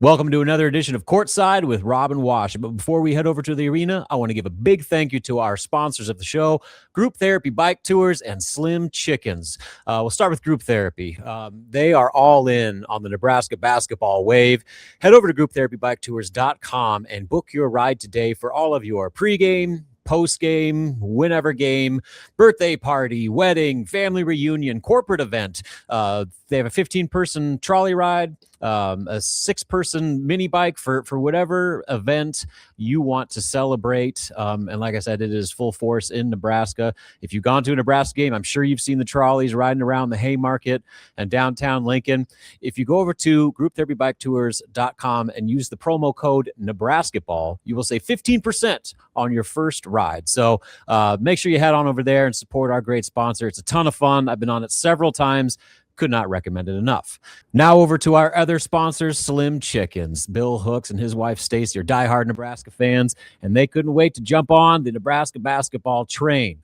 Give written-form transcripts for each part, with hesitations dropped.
Welcome to another edition of Courtside with Rob and Washut. But before we head over to the arena, I want to give a big thank you to our sponsors of the show, Group Therapy Bike Tours and Slim Chickens. We'll start with Group Therapy. They are all in on the Nebraska basketball wave. Head over to grouptherapybiketours.com and book your ride today for all of your pregame, postgame, whenever game, birthday party, wedding, family reunion, corporate event. They have a 15-person trolley ride, a 6-person mini bike for whatever event you want to celebrate. And like I said, it is full force in Nebraska. If you've gone to a Nebraska game, I'm sure you've seen the trolleys riding around the Haymarket and downtown Lincoln. If you go over to grouptherapybiketours.com and use the promo code NebraskaBall, you will save 15% on your first ride. So make sure you head on over there and support our great sponsor. It's a ton of fun. I've been on it several times. Could not recommend it enough. Now over to our other sponsors, Slim Chickens. Bill Hooks and his wife Stacy are diehard Nebraska fans, and they couldn't wait to jump on the Nebraska basketball train.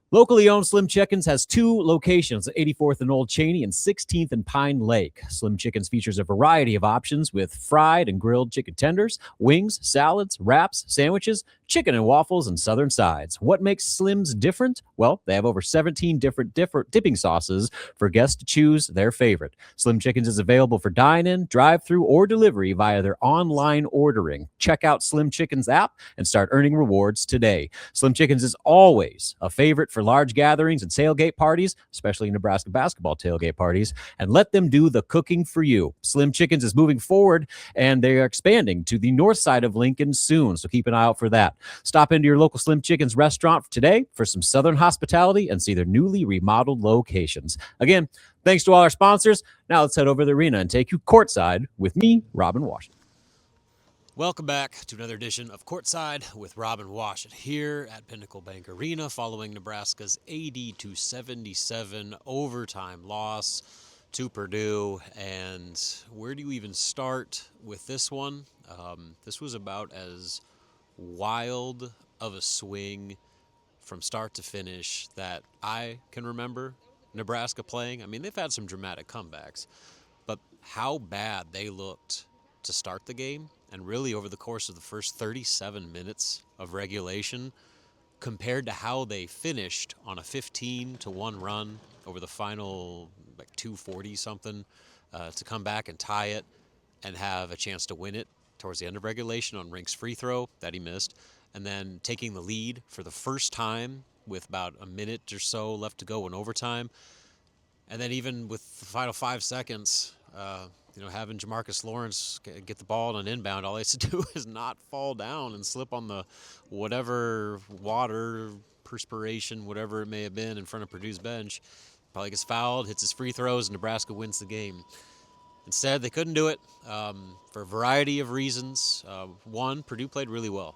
Locally owned Slim Chickens has 2 locations, 84th and Old Cheney and 16th and Pine Lake. Slim Chickens features a variety of options with fried and grilled chicken tenders, wings, salads, wraps, sandwiches, chicken and waffles, and southern sides. What makes Slim's different? Well, they have over 17 different dipping sauces for guests to choose their favorite. Slim Chickens is available for dine-in, drive-thru, or delivery via their online ordering. Check out Slim Chickens app and start earning rewards today. Slim Chickens is always a favorite for large gatherings and tailgate parties, especially Nebraska basketball tailgate parties, and let them do the cooking for you. Slim Chickens is moving forward, and they are expanding to the north side of Lincoln soon, so keep an eye out for that. Stop into your local Slim Chickens restaurant today for some southern hospitality and see their newly remodeled locations. Again, thanks to all our sponsors. Now let's head over to the arena and take you courtside with me, Rob and Washut. Welcome back to another edition of Courtside with Rob and Washut here at Pinnacle Bank Arena following Nebraska's 80-77 overtime loss to Purdue. And where do you even start with this one? This was about as wild of a swing from start to finish that I can remember Nebraska playing. I mean, they've had some dramatic comebacks, but how bad they looked to start the game and really over the course of the first 37 minutes of regulation compared to how they finished on a 15-1 run over the final 240 something to come back and tie it and have a chance to win it towards the end of regulation on Rink's free throw that he missed, and then taking the lead for the first time with about a minute or so left to go in overtime. And then even with the final 5 seconds, having Jamarcus Lawrence get the ball on an inbound, all he has to do is not fall down and slip on the whatever water, perspiration, whatever it may have been in front of Purdue's bench. Probably gets fouled, hits his free throws, and Nebraska wins the game. Instead, they couldn't do it for a variety of reasons. One, Purdue played really well.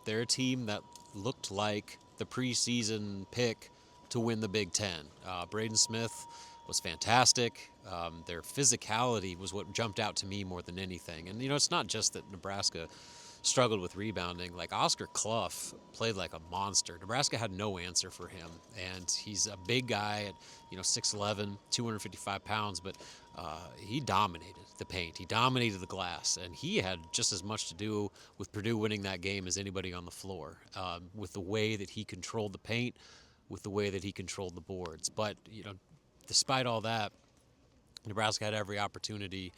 They're a team that looked like the preseason pick to win the Big Ten. Braden Smith was fantastic. Their physicality was what jumped out to me more than anything. And, it's not just that Nebraska struggled with rebounding. Like, Oscar Clough played like a monster. Nebraska had no answer for him. And he's a big guy at, 6'11", 255 pounds, but he dominated the paint. He dominated the glass. And he had just as much to do with Purdue winning that game as anybody on the floor, with the way that he controlled the paint, with the way that he controlled the boards. But, despite all that, Nebraska had every opportunity,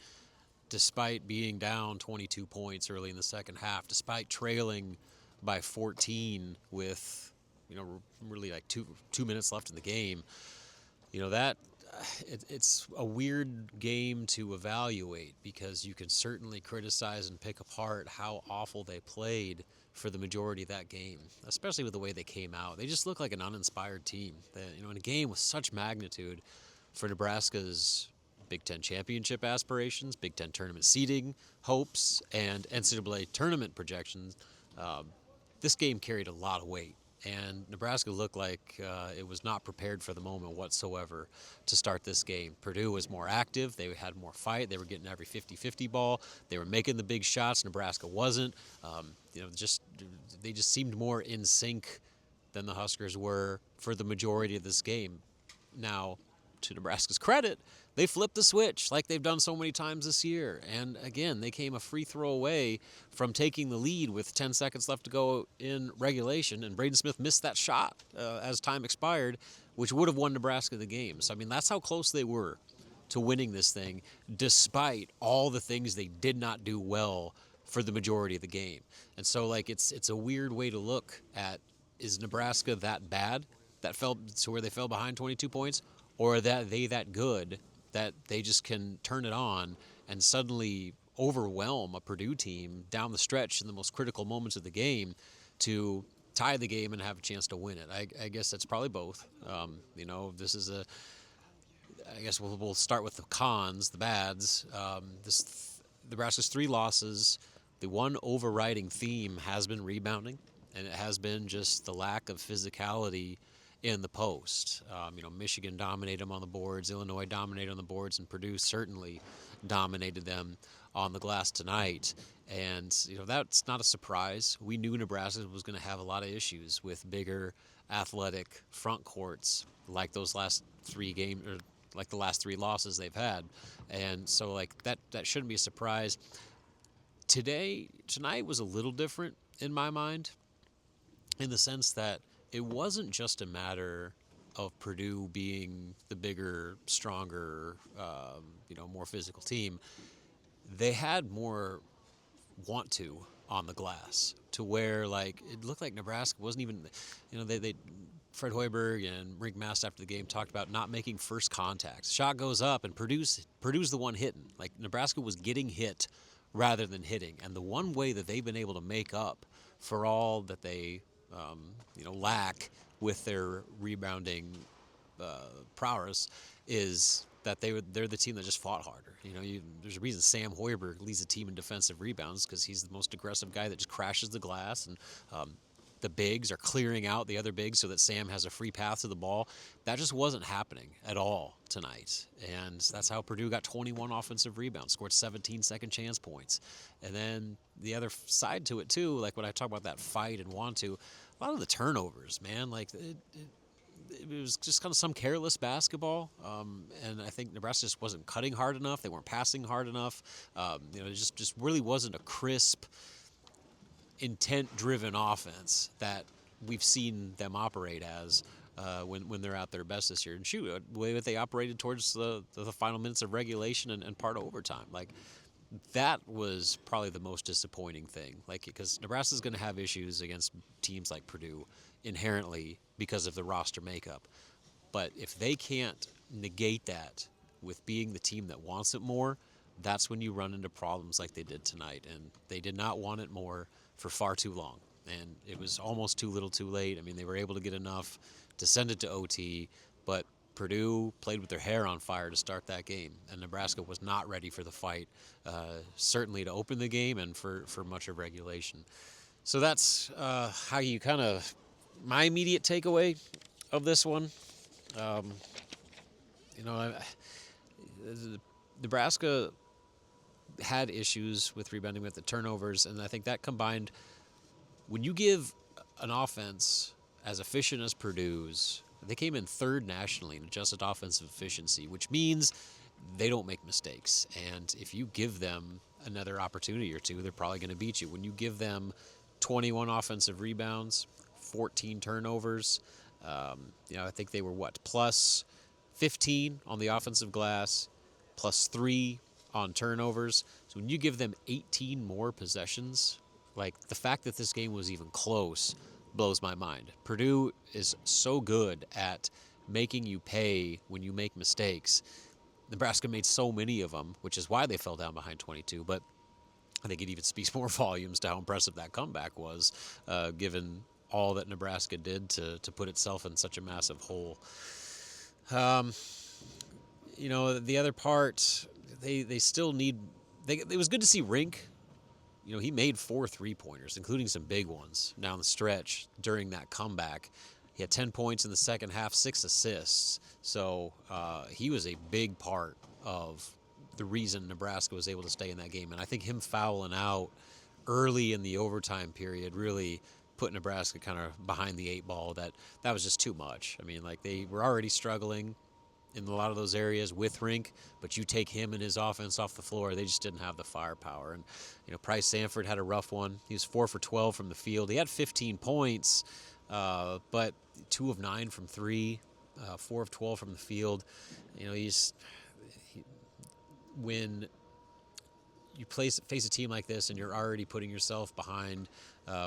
despite being down 22 points early in the second half, despite trailing by 14 with, really like two minutes left in the game. It's a weird game to evaluate because you can certainly criticize and pick apart how awful they played for the majority of that game, especially with the way they came out. They just look like an uninspired team. In a game with such magnitude for Nebraska's Big Ten championship aspirations, Big Ten tournament seeding hopes, and NCAA tournament projections, this game carried a lot of weight. And Nebraska looked like it was not prepared for the moment whatsoever to start this game. Purdue was more active. They had more fight. They were getting every 50-50 ball. They were making the big shots. Nebraska wasn't. They just seemed more in sync than the Huskers were for the majority of this game. Now, to Nebraska's credit, they flipped the switch like they've done so many times this year. And again, they came a free throw away from taking the lead with 10 seconds left to go in regulation. And Braden Smith missed that shot as time expired, which would have won Nebraska the game. So, I mean, that's how close they were to winning this thing, despite all the things they did not do well for the majority of the game. And so, like, it's a weird way to look at, is Nebraska that bad that fell to where they fell behind 22 points, or are they that good that they just can turn it on and suddenly overwhelm a Purdue team down the stretch in the most critical moments of the game to tie the game and have a chance to win it? I guess that's probably both. This is I guess we'll start with the cons, the bads. Nebraska's 3 losses. The one overriding theme has been rebounding, and it has been just the lack of physicality in the post. Michigan dominated them on the boards, Illinois dominated on the boards, and Purdue certainly dominated them on the glass tonight. And that's not a surprise. We knew Nebraska was going to have a lot of issues with bigger, athletic front courts like those last 3 games, or like the last 3 losses they've had. And so that shouldn't be a surprise. Tonight was a little different in my mind, in the sense that it wasn't just a matter of Purdue being the bigger, stronger, more physical team. They had more want to on the glass, to where it looked like Nebraska wasn't even, they Fred Hoiberg and Rink Mast after the game talked about not making first contacts. Shot goes up and Purdue's the one hitting. Like, Nebraska was getting hit rather than hitting. And the one way that they've been able to make up for all that they lack with their rebounding prowess is that they're the team that just fought harder. There's a reason Sam Hoiberg leads the team in defensive rebounds, because he's the most aggressive guy that just crashes the glass, and the bigs are clearing out the other bigs so that Sam has a free path to the ball. That just wasn't happening at all tonight. And that's how Purdue got 21 offensive rebounds, scored 17 second chance points. And then the other side to it, too, like when I talk about that fight and want to, a lot of the turnovers, man, it was just kind of some careless basketball. And I think Nebraska just wasn't cutting hard enough. They weren't passing hard enough. It just really wasn't a crisp, intent-driven offense that we've seen them operate as when they're at their best this year. And shoot, the way that they operated towards the final minutes of regulation and part of overtime, that was probably the most disappointing thing. Because Nebraska's going to have issues against teams like Purdue inherently because of the roster makeup. But if they can't negate that with being the team that wants it more, that's when you run into problems like they did tonight. And they did not want it more for far too long. And it was almost too little too late. I mean, they were able to get enough to send it to OT, but Purdue played with their hair on fire to start that game, and Nebraska was not ready for the fight, certainly to open the game and for much of regulation. So that's how you kind of, my immediate takeaway of this one. Nebraska had issues with rebounding, with the turnovers, and I think that combined, when you give an offense as efficient as Purdue's, they came in 3rd nationally in adjusted offensive efficiency, which means they don't make mistakes. And if you give them another opportunity or two, they're probably going to beat you. When you give them 21 offensive rebounds, 14 turnovers, I think they were plus 15 on the offensive glass, plus 3 on turnovers. So when you give them 18 more possessions, the fact that this game was even close blows my mind. Purdue is so good at making you pay when you make mistakes. Nebraska made so many of them, which is why they fell down behind 22. But I think it even speaks more volumes to how impressive that comeback was, given all that Nebraska did to put itself in such a massive hole. The other part, they still need. It was good to see Rink. He made 4 3-pointers, including some big ones down the stretch during that comeback. He had 10 points in the second half, 6 assists. So he was a big part of the reason Nebraska was able to stay in that game. And I think him fouling out early in the overtime period really put Nebraska kind of behind the 8 ball. That was just too much. I mean, they were already struggling in a lot of those areas with Rink, but you take him and his offense off the floor, they just didn't have the firepower. And, Price Sanford had a rough one. He was 4 for 12 from the field. He had 15 points, but 2 of 9 from 3, 4 of 12 from the field. When you face a team like this and you're already putting yourself behind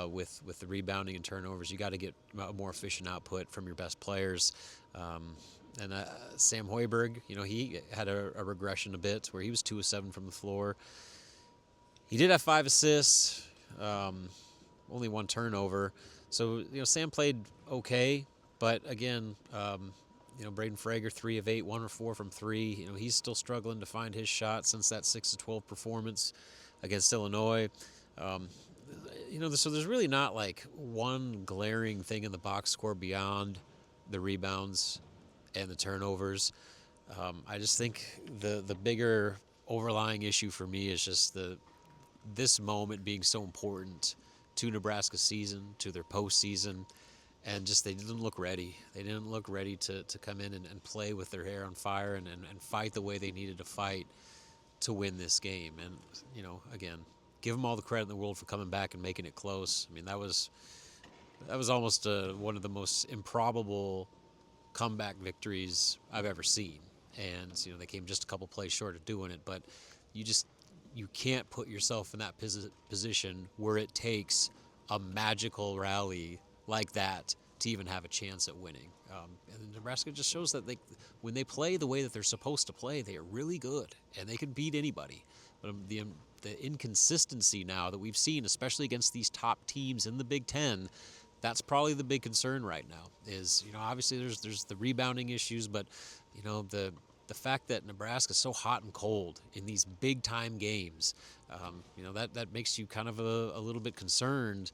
with the rebounding and turnovers, you got to get a more efficient output from your best players. And Sam Hoiberg, he had a regression a bit where he was 2 of 7 from the floor. He did have 5 assists, only 1 turnover. So, Sam played okay, but again, Braden Frager, 3 of 8, 1 or 4 from 3. He's still struggling to find his shot since that 6 of 12 performance against Illinois. So there's really not like one glaring thing in the box score beyond the rebounds and the turnovers. I just think the bigger overlying issue for me is just this moment being so important to Nebraska's season, to their postseason, and just they didn't look ready. They didn't look ready to come in and play with their hair on fire and fight the way they needed to fight to win this game. And, again, give them all the credit in the world for coming back and making it close. I mean, that was almost one of the most improbable comeback victories I've ever seen. And, they came just a couple plays short of doing it. But you can't put yourself in that position where it takes a magical rally like that to even have a chance at winning. And Nebraska just shows that when they play the way that they're supposed to play, they are really good and they can beat anybody. But the inconsistency now that we've seen, especially against these top teams in the Big Ten, that's probably the big concern right now. Is obviously there's the rebounding issues, but the fact that Nebraska is so hot and cold in these big time games, that makes you kind of a little bit concerned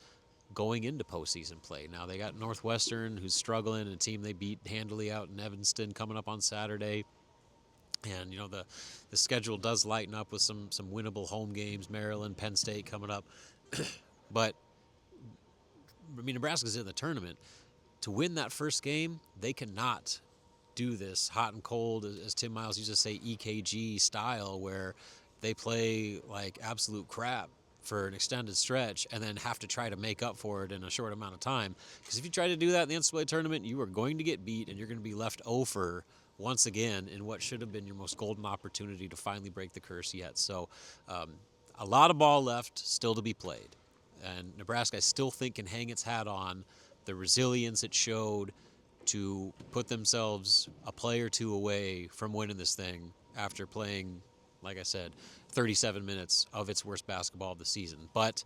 going into postseason play. Now they got Northwestern, who's struggling, and a team they beat handily out in Evanston coming up on Saturday. And the schedule does lighten up with some winnable home games, Maryland, Penn State coming up. But Nebraska's in the tournament. To win that first game, they cannot do this hot and cold, as Tim Miles used to say, EKG style, where they play like absolute crap for an extended stretch and then have to try to make up for it in a short amount of time. Because if you try to do that in the NCAA tournament, you are going to get beat and you're going to be left over once again in what should have been your most golden opportunity to finally break the curse yet. So a lot of ball left still to be played. And Nebraska, I still think, can hang its hat on the resilience it showed to put themselves a play or two away from winning this thing after playing, like I said, 37 minutes of its worst basketball of the season. But,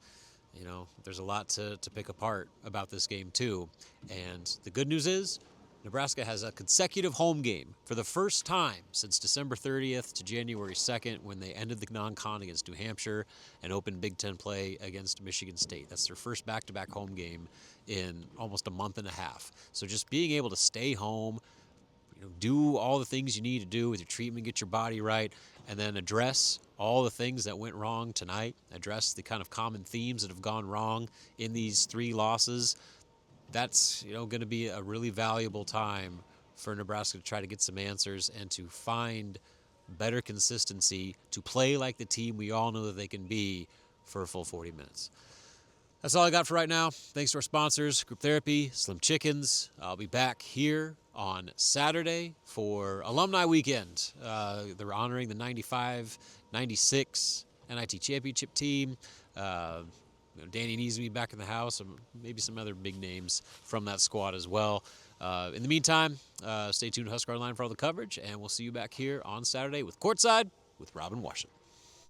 there's a lot to pick apart about this game too. And the good news is Nebraska has a consecutive home game for the first time since December 30th to January 2nd, when they ended the non-con against New Hampshire and opened Big Ten play against Michigan State. That's their first back-to-back home game in almost a month and a half. So just being able to stay home, do all the things you need to do with your treatment, get your body right, and then address all the things that went wrong tonight, address the kind of common themes that have gone wrong in these 3 losses. That's going to be a really valuable time for Nebraska to try to get some answers and to find better consistency to play like the team we all know that they can be for a full 40 minutes. That's all I got for right now. Thanks to our sponsors, Group Therapy, Slim Chickens. I'll be back here on Saturday for Alumni Weekend. They're honoring the 95-96 NIT Championship team. Danny needs me back in the house, and maybe some other big names from that squad as well. In the meantime, stay tuned to HuskerOnline for all the coverage, and we'll see you back here on Saturday with Courtside with Rob and Washut.